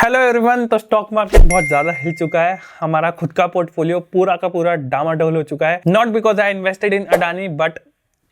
Hello everyone. तो stock market बहुत ज्यादा हिल चुका है। हमारा खुद का पोर्टफोलियो पूरा का पूरा डामाडोल हो चुका है। Not because I invested in Adani, but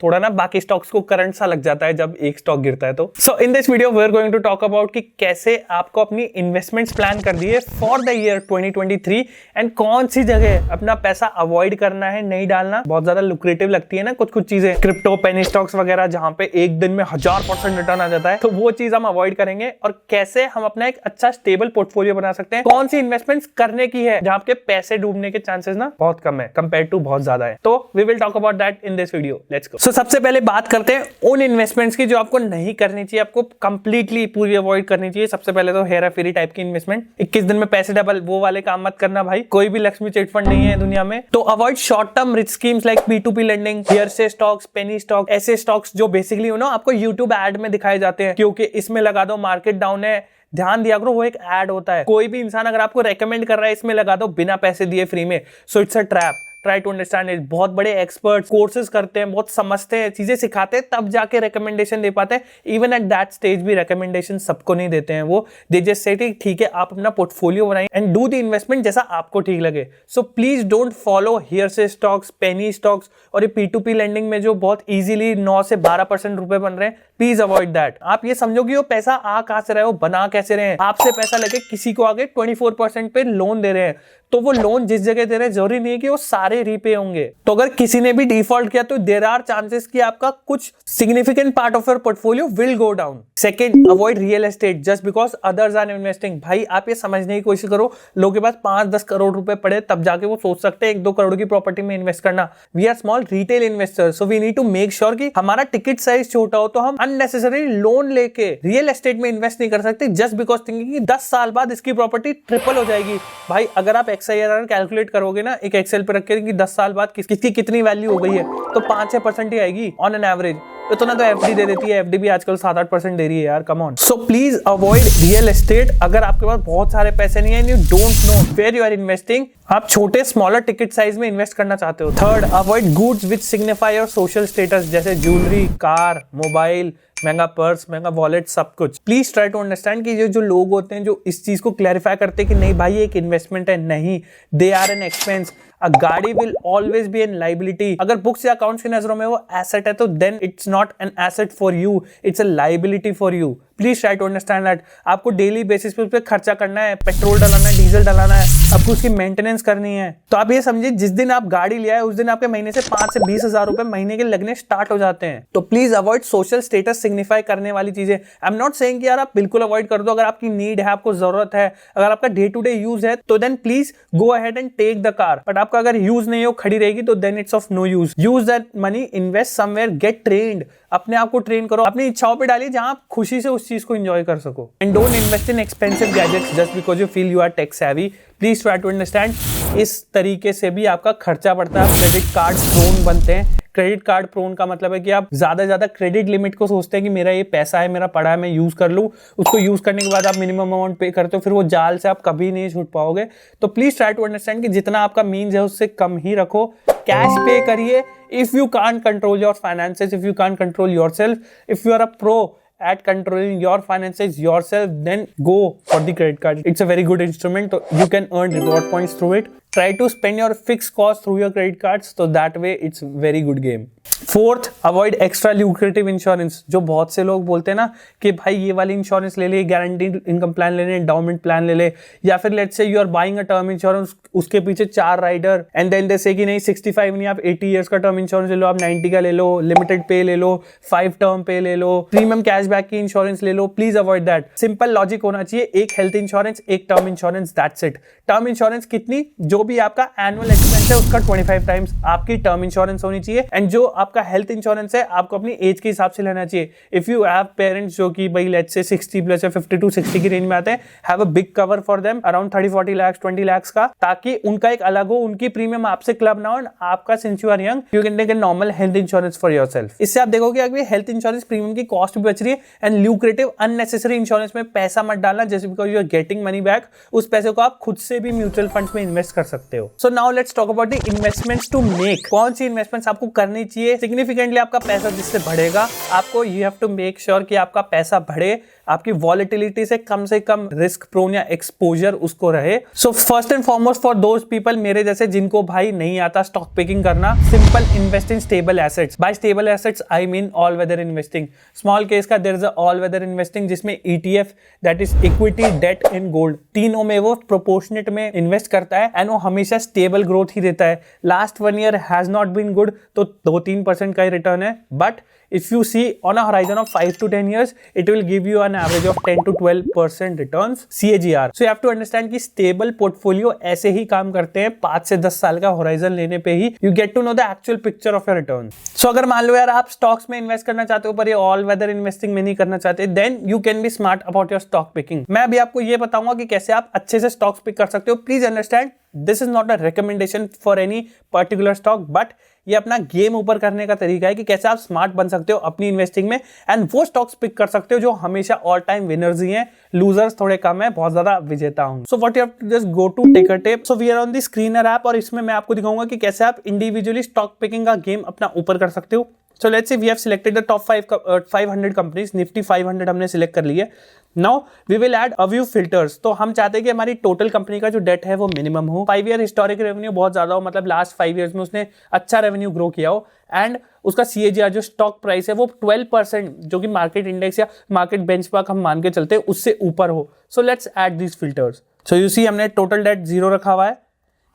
थोड़ा ना बाकी स्टॉक्स को करंट सा लग जाता है जब एक स्टॉक गिरता है तो। So in this video we are going to talk about कि कैसे आपको अपनी इन्वेस्टमेंट्स प्लान कर दिए फॉर द ईयर 2023 एंड कौन सी जगह अपना पैसा अवॉइड करना है, नहीं डालना। बहुत ज्यादा लुक्रेटिव लगती है ना कुछ चीजें, क्रिप्टो, पेनी स्टॉक्स वगैरह, जहां पे एक दिन में 1000% रिटर्न आ जाता है, तो वो चीज हम अवॉइड करेंगे। और कैसे हम अपना एक अच्छा स्टेबल पोर्टफोलियो बना सकते हैं, कौन सी इन्वेस्टमेंट्स करने की है जहां आपके पैसे डूबने के चांसेस ना बहुत कम है कंपेयर टू बहुत ज्यादा है। तो we will talk about that in this video. Let's go. सबसे पहले बात करते हैं उन इन्वेस्टमेंट्स की जो आपको नहीं करनी चाहिए, आपको कंप्लीटली पूरी अवॉइड करनी चाहिए। सबसे पहले तो हेरा फेरी टाइप की इन्वेस्टमेंट, 21 दिन में पैसे डबल, वो वाले काम मत करना भाई। कोई भी लक्ष्मी चिट फंड नहीं है दुनिया में। तो avoid short term rich schemes like P2P lending, hearsay stocks, penny stock, ऐसे स्टॉक्स जो बेसिकली आपको यूट्यूब एड में दिखाए जाते हैं, क्योंकि इसमें लगा दो मार्केट डाउन है, ध्यान दिया करो, वो एक ऐड होता है। कोई भी इंसान अगर आपको रेकमेंड कर रहा है इसमें लगा दो बिना पैसे दिए फ्री में, so it's a trap. Try to understand it. बहुत बड़े एक्सपर्ट्स कोर्सेज करते हैं, बहुत समझते हैं, चीजें सिखाते हैं, तब जाके रिकमेंडेशन दे पाते हैं। इवन एट दैट स्टेज भी रिकमेंडेशन सबको नहीं देते हैं वो। दे जस्ट से ठीक है आप अपना पोर्टफोलियो बनाइए एंड डू द इन्वेस्टमेंट जैसा आपको ठीक लगे। So please don't follow hearsay stocks, penny stocks और ये P2P लेंडिंग में जो बहुत इजीली 9 से 12% रुपए बन रहे हैं। Please avoid that. आप ये समझो कि वो पैसा आ कहां से रहे हो, बना कैसे रहे हैं। आपसे पैसा लेके किसी को आगे 24% पे लोन दे रहे हैं, तो वो लोन जिस जगह दे रहे हैं जरूरी नहीं है कि वो सारे रीपे होंगे। तो अगर किसी ने भी डिफॉल्ट किया तो देयर आर चांसेस कि आपका कुछ significant part of your portfolio will go down. Second, avoid real estate just because others are investing. भाई आप ये समझने की कोशिश करो, लोगों के पास 5-10 करोड़ रुपए पड़े तब जाके वो सोच सकते हैं 1-2 करोड़ की प्रॉपर्टी में इन्वेस्ट करना। We are small retail investors, so we need to make sure कि हमारा टिकट साइज छोटा हो, तो हम अननेसेसरी लोन लेके रियल एस्टेट में इन्वेस्ट नहीं कर सकते जस्ट बिकॉज थिंकिंग कि 10 साल बाद इसकी प्रॉपर्टी ट्रिपल हो जाएगी। भाई अगर आप XIRR कैलकुलेट करोगे ना एक एक्सेल पे रख के कि 10 साल बाद किसकी कितनी वैल्यू हो गई है, तो 5-6% ही आएगी ऑन एन एवरेज। इतना तो FD दे देती है, FD भी आजकल 7-8% दे रही है यार, come on. So please avoid real estate अगर आपके पास बहुत सारे पैसे नहीं है, you don't know where you are investing, आप छोटे स्मॉलर टिकट साइज में इन्वेस्ट करना चाहते हो। Third, avoid goods which signify your social status, जैसे ज्वेलरी, कार, मोबाइल, महंगा पर्स, महंगा वॉलेट, सब कुछ। प्लीज ट्राई टू अंडरस्टैंड कि जो लोग होते हैं जो इस चीज को क्लैरिफाई करते हैं कि नहीं भाई ये एक इन्वेस्टमेंट है, नहीं, they are an expense. A गाड़ी will always be an liability. अगर बुक्स या अकाउंट्स की नजरों में वो एसेट है तो then it's not an asset for you, it's a liability for you. Please try to understand that. आपको डेली बेसिस पे उस पर खर्चा करना है, पेट्रोल डलाना है, डीजल डलाना है, आपको उसकी मेंटेनेंस करनी है। तो आप ये समझिए जिस दिन आप गाड़ी लिया है उस दिन आपके महीने से 5 से 20 हजार रुपए महीने के लगने स्टार्ट हो जाते हैं। तो please avoid social status signify करने वाली चीजें। आई एम नॉट सेइंग कि यार आप बिल्कुल अवॉइड कर दो। अगर आपकी नीड है, आपको जरूरत है, अगर आपका डे टू डे यूज है, तो then please go ahead and take the car. But आपका अगर यूज नहीं हो, खड़ी रहेगी, तो then it's of no use. Use that money, invest somewhere, get trained. अपने आप को ट्रेन करो, अपनी इच्छाओं पे डालिए जहां आप खुशी से उस चीज को एंजॉय कर सको। And don't invest in expensive gadgets just because you feel you are tech savvy. Please try to understand, इस तरीके से भी आपका खर्चा बढ़ता है, क्रेडिट कार्ड प्रोन बनते हैं। क्रेडिट कार्ड प्रोन का मतलब है कि आप ज्यादा क्रेडिट लिमिट को सोचते हैं कि मेरा ये पैसा है, मेरा पड़ा है, मैं यूज कर लूं। उसको यूज करने के बाद आप मिनिमम अमाउंट पे करते हो, फिर वो जाल से आप कभी नहीं छूट पाओगे। तो प्लीज ट्राई टू अंडरस्टैंड कि जितना आपका मीन्स है उससे कम ही रखो। कैश पे करिए if you can't control your finances, if you can't control yourself, if you are a pro at controlling your finances yourself, then go for the credit card. It's a very good instrument. You can earn reward points through it. Try to spend your fixed cost through your credit cards, so that way it's very good game. Fourth, avoid extra lucrative insurance. जो बहुत से लोग बोलते हैं ना कि भाई ये वाली इंश्योरेंस ले ले, गारंटीड इनकम प्लान ले ले, एंडाउमेंट प्लान ले ले, या फिर let's say you are buying a term insurance, उसके पीछे 4 राइडर, एंड देन दे से कि नहीं 65 नहीं, आप 80 इयर्स का टर्म इंश्योरेंस ले लो, आप 90 का ले लो, लिमिटेड पे ले लो, 5 टर्म पे ले लो, प्रीमियम कैशबैक की इंश्योरेंस ले लो। Please avoid that. Simple logic होना चाहिए, एक हेल्थ इंश्योरेंस, एक term insurance, that's it. Term insurance कितनी, जो भी आपका एनुअल एक्सपेंस है उसका 25 टाइम्स आपकी टर्म इंश्योरेंस होनी चाहिए। एंड जो आपका हेल्थ इंश्योरेंस है आपको अपनी एज के हिसाब से लेना चाहिए। इफ यू हैव पेरेंट्स जो कि भाई लेट्स से 60 प्लस या 50 to 60 की रेंज में आते हैं, have a big cover for them around 30-40 lakh 20 lakh का, ताकि उनका एक अलग हो, उनकी प्रीमियम आपसे क्लब ना हो, आपका since you are young you can take a normal health insurance for yourself. इससे आप देखोगे कि हेल्थ इंश्योरेंस प्रीमियम की कॉस्ट भी बच रही है। एंड ल्यूक्रेटिव अननेसेसरी इंश्योरेंस में पैसा मत डालना just because you are getting money back. उस पैसे को आप खुद से भी म्यूचुअल फंड्स में इन्वेस्ट कर सकते हो। So now let's talk about the investments to make. कौन सी इन्वेस्टमेंट्स आपको करनी चाहिए सिग्निफिकेंटली आपका पैसा जिससे बढ़ेगा। आपको you have to make sure कि आपका पैसा बढ़े, आपकी वॉलेटिलिटी से कम रिस्क प्रोन या एक्सपोजर उसको रहे। So first and foremost for those people मेरे जैसे जिनको भाई नहीं आता स्टॉक पिकिंग करना, simple invest in stable assets. By stable assets I mean all weather investing. Small case का there is a all weather investing जिसमें ETF that is equity, debt and gold, तीनों में वो प्रोपोर्शनेट में invest करता है and वो हमेशा स्टेबल ग्रोथ ही देता है। Last 1 year has not been good तो 2-3% का ही रिटर्न है, but if you see on a horizon of 5 to 10 years it will give you an average of 10 to 12% returns CAGR. So you have to understand कि stable portfolio ऐसे ही काम करते हैं। 5 से 10 साल का horizon लेने पे ही you get to know the actual picture of your return. So अगर मान लो यार आप stocks में इन्वेस्ट करना चाहते हो पर ये all weather investing में नहीं करना चाहते, then you can be smart about your stock picking. मैं अभी आपको ये बताऊंगा कि कैसे आप अच्छे से stocks pick कर सकते हो। Please understand this is not a recommendation for any particular stock, but ये अपना गेम ऊपर करने का तरीका है कि कैसे आप स्मार्ट बन सकते हो अपनी इन्वेस्टिंग में एंड वो स्टॉक्स पिक कर सकते हो जो हमेशा ऑल टाइम विनर्स ही हैं, लूजर्स थोड़े कम है, बहुत ज्यादा विजेता हूं। So what you have to just go to take a tape. So we are on the screener app और इसमें मैं आपको दिखाऊंगा कि कैसे आप इंडिविजुअली स्टॉक पिकिंग का गेम अपना ऊपर कर सकते हो। So let's say we have selected the top 500 companies, Nifty 500 हमने सिलेक्ट कर ली है। Now we will add a few filters। तो हम चाहते हैं कि हमारी टोटल कंपनी का जो डेट है वो मिनिमम हो, 5 year हिस्टोरिक रेवेन्यू बहुत ज्यादा हो, मतलब लास्ट 5 years में उसने अच्छा रेवेन्यू ग्रो किया हो एंड उसका CAGR जो स्टॉक प्राइस है वो 12% जो कि मार्केट इंडेक्स या मार्केट बेंचमार्क हम मान के चलते हैं उससे ऊपर हो। So let's add these filters. So you see हमने टोटल डेट 0 रखा हुआ है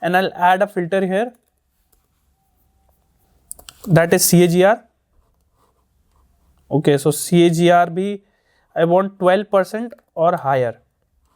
and I will add a filter here that is CAGR। Okay, so CAGR भी I want 12% or higher.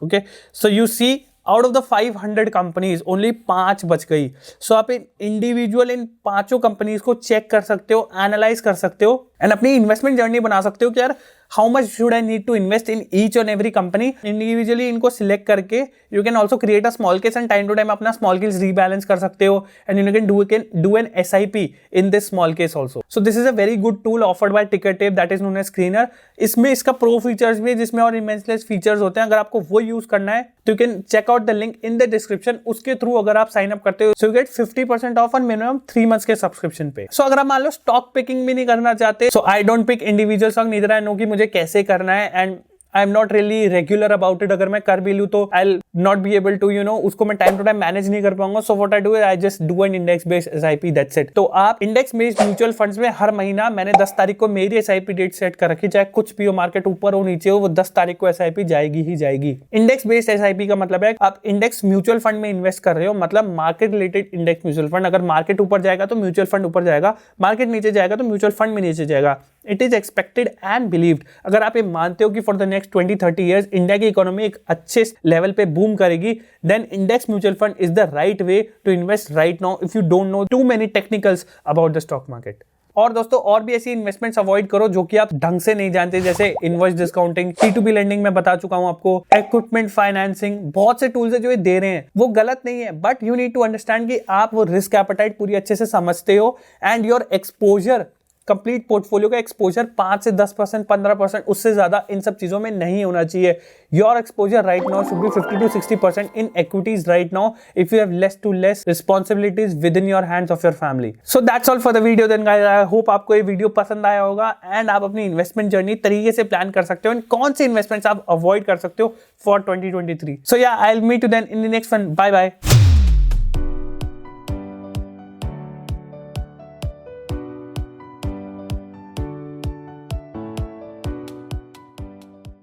Okay, so you see out of the 500 companies only 5 बच गई। So आप individual in 5 companies को check कर सकते हो, analyse कर सकते हो एंड अपनी इन्वेस्टमेंट जर्नी बना सकते हो कि यार how much should I need to invest in each and every company. Individually इनको सिलेक्ट करके you can also create a small case and time to time अपना स्मॉल केस रीबैलेंस कर सकते हो and you can do an SIP in this small case also. So this is a very good tool offered by ticker tape that is known as screener. इसमें इसका pro features भी है जिसमें और इमेंसलेस features होते हैं। अगर आपको वो यूज करना है तो you can check out the link in the description. उसके थ्रू अगर आप साइन अप करते हो so you get 50% off on minimum 3 months के सब्सक्रिप्शन पे। सो अगर आप मान लो स्टॉक पिकिंग भी नहीं करना चाहते, so I don't pick individual stock, neither I know कि मुझे कैसे करना है and I am not really regular about it. अगर मैं कर भी लूँ तो I will not be able to उसको मैं टाइम टू टाइम मैनेज नहीं कर पाऊंगा। So what I do is I just do an index based SIP, that's it. तो आप इंडेक्स बेस्ड म्यूचुअल फंड्स में हर महीना मैंने 10 तारीख को मेरी SIP डेट सेट कर रखी, चाहे कुछ भी हो, मार्केट ऊपर हो नीचे हो, वो 10 तारीख को SIP जाएगी ही जाएगी। इंडेक्स बेस्ड SIP का मतलब है आप इंडेक्स म्यूचुअल फंड में इन्वेस्ट कर रहे हो, मतलब market related index mutual fund. अगर मार्केट ऊपर जाएगा तो म्यूचुअल फंड ऊपर जाएगा, मार्केट नीचे जाएगा तो म्यूचुअल फंड में नीचे जाएगा। It is expected and believed. अगर आप ये मानते हो कि for the next 20-30 years India की इकोनॉमी एक अच्छे लेवल पे बूम करेगी, then index mutual fund is the right way to invest right now if you don't know too many technicals about the stock market. और दोस्तों और भी ऐसी इन्वेस्टमेंट्स अवॉइड करो जो कि आप ढंग से नहीं जानते, जैसे इनवॉइस डिस्काउंटिंग, P2P लेंडिंग में बता चुका हूं आपको, इक्विपमेंट फाइनेंसिंग, बहुत से टूल्स है जो ये दे रहे हैं, वो गलत नहीं है, but you need to understand कि आप वो रिस्क एपेटाइट पूरी अच्छे से समझते हो and your exposure, complete portfolio का एक्सपोजर 5 से 10%, 15%, उससे ज्यादा इन सब चीजों में नहीं होना चाहिए। Your exposure right now should be 50 to 60% in equities right now if you have less to less responsibilities with in your hands of your family. So that's all for the video then guys. I hope आपको ये video पसंद आया होगा and आप अपनी investment journey तरीके से plan कर सकते हो एंड कौन सी इन्वेस्टमेंट्स आप अवॉइड कर सकते हो for 2023। So yeah I will meet you then in the next one. Bye bye.